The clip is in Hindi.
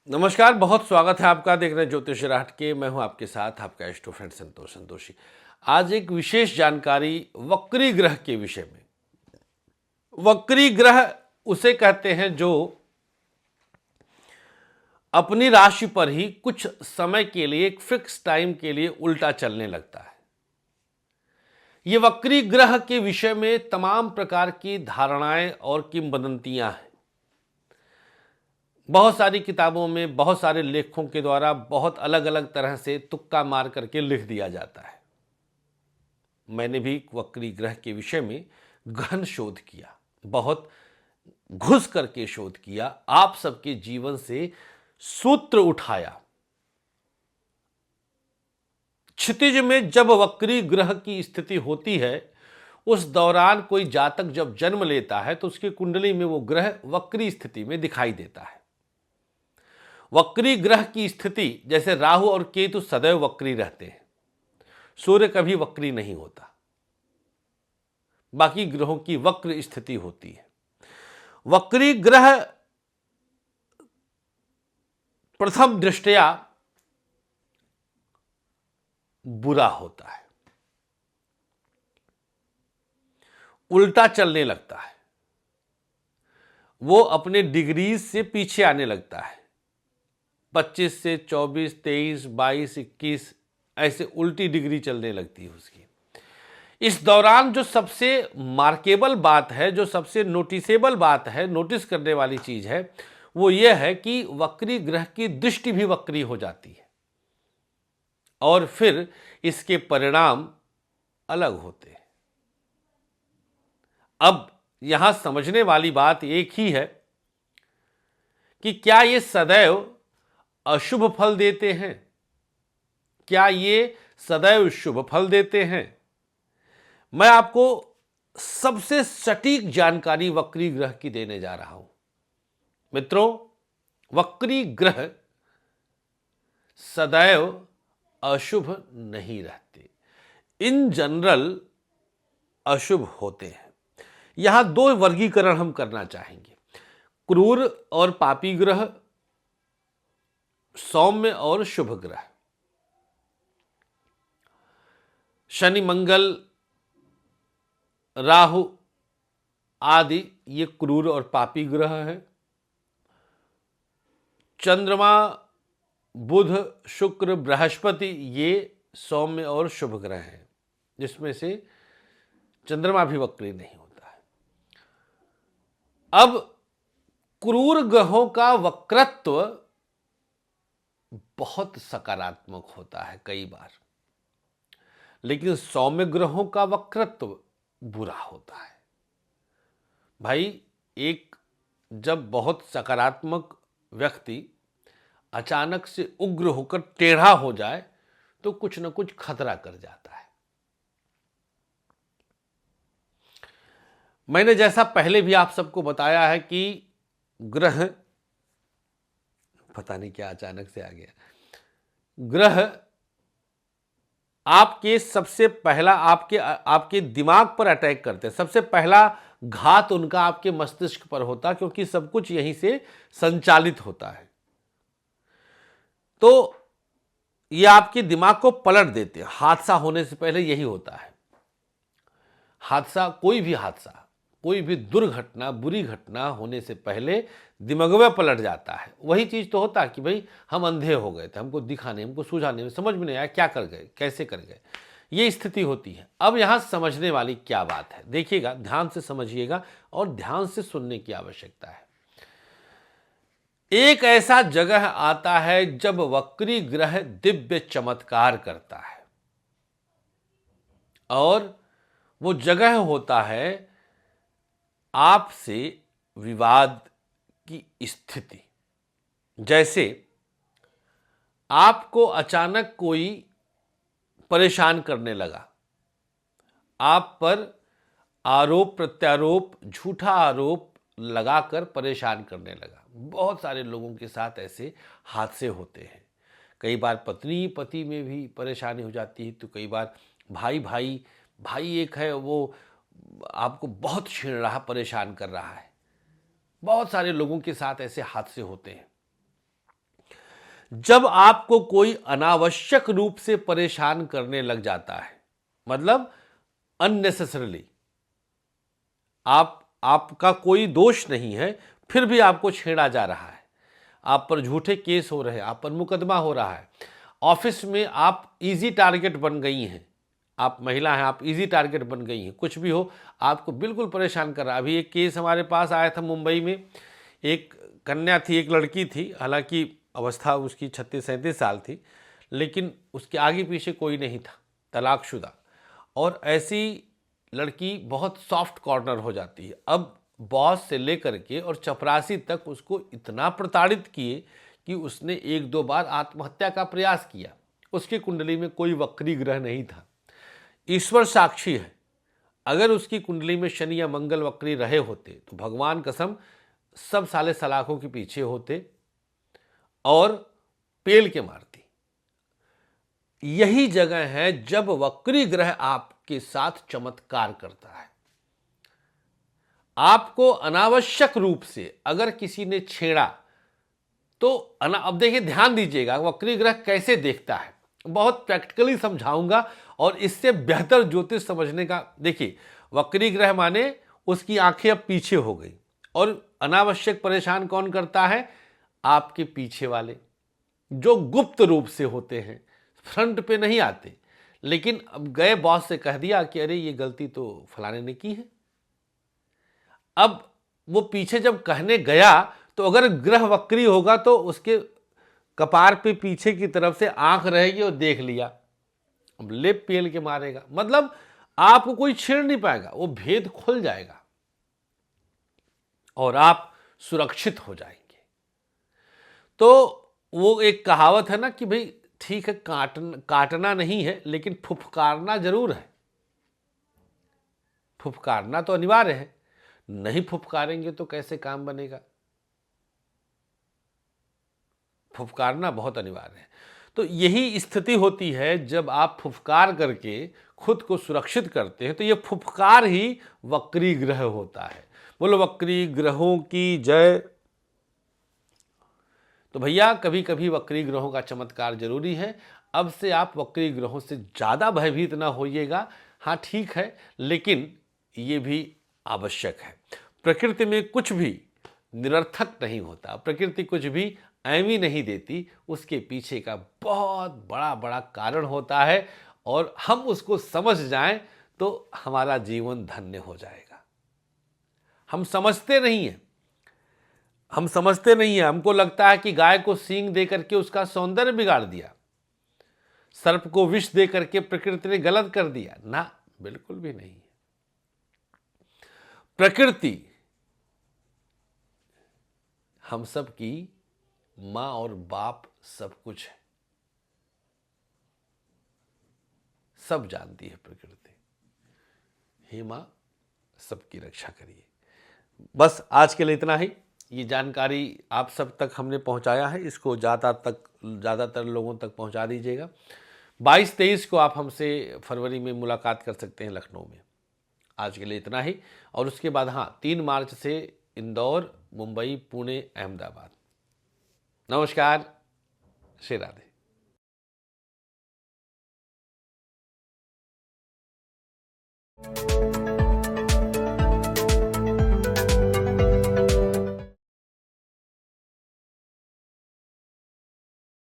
नमस्कार, बहुत स्वागत है आपका। देख रहे हैं ज्योतिष राहट के। मैं हूं आपके साथ आपका एस्ट्रो फ्रेंड संतोष संतोषी। आज एक विशेष जानकारी वक्री ग्रह के विषय में। वक्री ग्रह उसे कहते हैं जो अपनी राशि पर ही कुछ समय के लिए, एक फिक्स टाइम के लिए उल्टा चलने लगता है। ये वक्री ग्रह के विषय में तमाम प्रकार की धारणाएं और किंवदंतियां हैं। बहुत सारी किताबों में बहुत सारे लेखकों के द्वारा बहुत अलग अलग तरह से तुक्का मार करके लिख दिया जाता है। मैंने भी वक्री ग्रह के विषय में गहन शोध किया, बहुत घुस करके शोध किया, आप सबके जीवन से सूत्र उठाया। क्षितिज में जब वक्री ग्रह की स्थिति होती है, उस दौरान कोई जातक जब जन्म लेता है तो उसकी कुंडली में वो ग्रह वक्री स्थिति में दिखाई देता है। वक्री ग्रह की स्थिति, जैसे राहु और केतु सदैव वक्री रहते हैं, सूर्य कभी वक्री नहीं होता, बाकी ग्रहों की वक्र स्थिति होती है। वक्री ग्रह प्रथम दृष्टया बुरा होता है, उल्टा चलने लगता है, वो अपने डिग्रीज से पीछे आने लगता है। 25 से 24, 23, 22, 21 ऐसे उल्टी डिग्री चलने लगती है उसकी। इस दौरान जो सबसे मार्केबल बात है, जो सबसे नोटिसेबल बात है, नोटिस करने वाली चीज है, वो ये है कि वक्री ग्रह की दृष्टि भी वक्री हो जाती है और फिर इसके परिणाम अलग होते हैं। अब यहां समझने वाली बात एक ही है कि क्या ये सदैव अशुभ फल देते हैं, क्या ये सदैव शुभ फल देते हैं। मैं आपको सबसे सटीक जानकारी वक्री ग्रह की देने जा रहा हूं। मित्रों, वक्री ग्रह सदैव अशुभ नहीं रहते, इन जनरल अशुभ होते हैं। यहां दो वर्गीकरण हम करना चाहेंगे, क्रूर और पापी ग्रह, सौम्य और शुभ ग्रह। शनि, मंगल, राहु आदि ये क्रूर और पापी ग्रह है। चंद्रमा, बुध, शुक्र, बृहस्पति ये सौम्य और शुभ ग्रह हैं, जिसमें से चंद्रमा भी वक्री नहीं होता है। अब क्रूर ग्रहों का वक्रत्व बहुत सकारात्मक होता है कई बार, लेकिन सौम्य ग्रहों का वक्रत्व बुरा होता है। भाई, एक जब बहुत सकारात्मक व्यक्ति अचानक से उग्र होकर टेढ़ा हो जाए तो कुछ न कुछ खतरा कर जाता है। मैंने जैसा पहले भी आप सबको बताया है कि ग्रह, पता नहीं क्या अचानक से आ गया, ग्रह आपके सबसे पहला आपके दिमाग पर अटैक करते हैं। सबसे पहला घात उनका आपके मस्तिष्क पर होता है, क्योंकि सब कुछ यहीं से संचालित होता है। तो ये आपके दिमाग को पलट देते हैं। हादसा होने से पहले यही होता है। हादसा, कोई भी दुर्घटना, बुरी घटना होने से पहले दिमाग पलट जाता है। वही चीज तो होता है कि भाई हम अंधे हो गए थे, हमको दिखा नहीं, हमको सूझा नहीं, समझ में नहीं आया क्या कर गए, कैसे कर गए, ये स्थिति होती है। अब यहां समझने वाली क्या बात है, देखिएगा, ध्यान से समझिएगा और ध्यान से सुनने की आवश्यकता है। एक ऐसा जगह आता है जब वक्री ग्रह दिव्य चमत्कार करता है, और वो जगह होता है आपसे विवाद की स्थिति। जैसे आपको अचानक कोई परेशान करने लगा, आप पर आरोप प्रत्यारोप, झूठा आरोप लगाकर परेशान करने लगा। बहुत सारे लोगों के साथ ऐसे हादसे होते हैं। कई बार पत्नी पति में भी परेशानी हो जाती है, तो कई बार भाई एक है, वो आपको बहुत छेड़ रहा, परेशान कर रहा है। बहुत सारे लोगों के साथ ऐसे हादसे होते हैं। जब आपको कोई अनावश्यक रूप से परेशान करने लग जाता है, मतलब अननेसेसरली, आपका कोई दोष नहीं है, फिर भी आपको छेड़ा जा रहा है, आप पर झूठे केस हो रहे हैं, आप पर मुकदमा हो रहा है, ऑफिस में आप इजी टारगेट बन गई हैं, आप महिला हैं, आप इजी टारगेट बन गई हैं, कुछ भी हो आपको बिल्कुल परेशान कर रहा है। अभी एक केस हमारे पास आया था मुंबई में, एक कन्या थी, एक लड़की थी, हालांकि अवस्था उसकी 36-37 साल थी, लेकिन उसके आगे पीछे कोई नहीं था, तलाकशुदा, और ऐसी लड़की बहुत सॉफ्ट कॉर्नर हो जाती है। अब बॉस से लेकर के और चपरासी तक उसको इतना प्रताड़ित किए कि उसने 1-2 बार आत्महत्या का प्रयास किया। उसकी कुंडली में कोई वक्री ग्रह नहीं था, ईश्वर साक्षी है। अगर उसकी कुंडली में शनि या मंगल वक्री रहे होते तो भगवान कसम सब साले सलाखों के पीछे होते और पेल के मारती। यही जगह है जब वक्री ग्रह आपके साथ चमत्कार करता है। आपको अनावश्यक रूप से अगर किसी ने छेड़ा तो अब देखिए, ध्यान दीजिएगा वक्री ग्रह कैसे देखता है, बहुत प्रैक्टिकली समझाऊंगा और इससे बेहतर ज्योतिष समझने का। देखिए, वक्री ग्रह माने उसकी आंखें अब पीछे हो गई, और अनावश्यक परेशान कौन करता है? आपके पीछे वाले, जो गुप्त रूप से होते हैं, फ्रंट पे नहीं आते, लेकिन अब गए बॉस से कह दिया कि अरे ये गलती तो फलाने ने की है। अब वो पीछे जब कहने गया तो अगर ग्रह वक्री होगा तो उसके कपार पे पीछे की तरफ से आंख रहेगी और देख लिया, अब लेप पेल के मारेगा, मतलब आपको कोई छेड़ नहीं पाएगा, वो भेद खुल जाएगा और आप सुरक्षित हो जाएंगे। तो वो एक कहावत है ना कि भाई ठीक है, काटना नहीं है लेकिन फुफकारना जरूर है। फुफकारना तो अनिवार्य है, नहीं फुफकारेंगे तो कैसे काम बनेगा? फुफकारना बहुत अनिवार्य है। तो यही स्थिति होती है जब आप फुफकार करके खुद को सुरक्षित करते हैं, तो ये फुफकार ही वक्री ग्रह होता है। बोलो वक्री ग्रहों की जय। तो भैया कभी कभी वक्री ग्रहों का चमत्कार जरूरी है। अब से आप वक्री ग्रहों से ज़्यादा भयभीत ना होइएगा। हाँ ठीक है, लेकिन ये भी आवश्यक है। प्रकृति में कुछ भी निरर्थक नहीं होता, प्रकृति कुछ भी ऐवी नहीं देती, उसके पीछे का बहुत बड़ा बड़ा कारण होता है, और हम उसको समझ जाएं तो हमारा जीवन धन्य हो जाएगा। हम समझते नहीं हैं, हमको लगता है कि गाय को सींग दे करके उसका सौंदर्य बिगाड़ दिया, सर्प को विष दे करके प्रकृति ने गलत कर दिया ना, बिल्कुल भी नहीं। प्रकृति हम सब की मां और बाप सब कुछ है, सब जानती है प्रकृति। हे मां, सबकी रक्षा करिए। बस आज के लिए इतना ही। ये जानकारी आप सब तक हमने पहुंचाया है, इसको ज़्यादातर लोगों तक पहुंचा दीजिएगा। 22-23 को आप हमसे फरवरी में मुलाकात कर सकते हैं लखनऊ में। आज के लिए इतना ही, और उसके बाद हाँ 3 मार्च से इंदौर, मुंबई, पुणे, अहमदाबाद। नमस्कार, श्री राधे।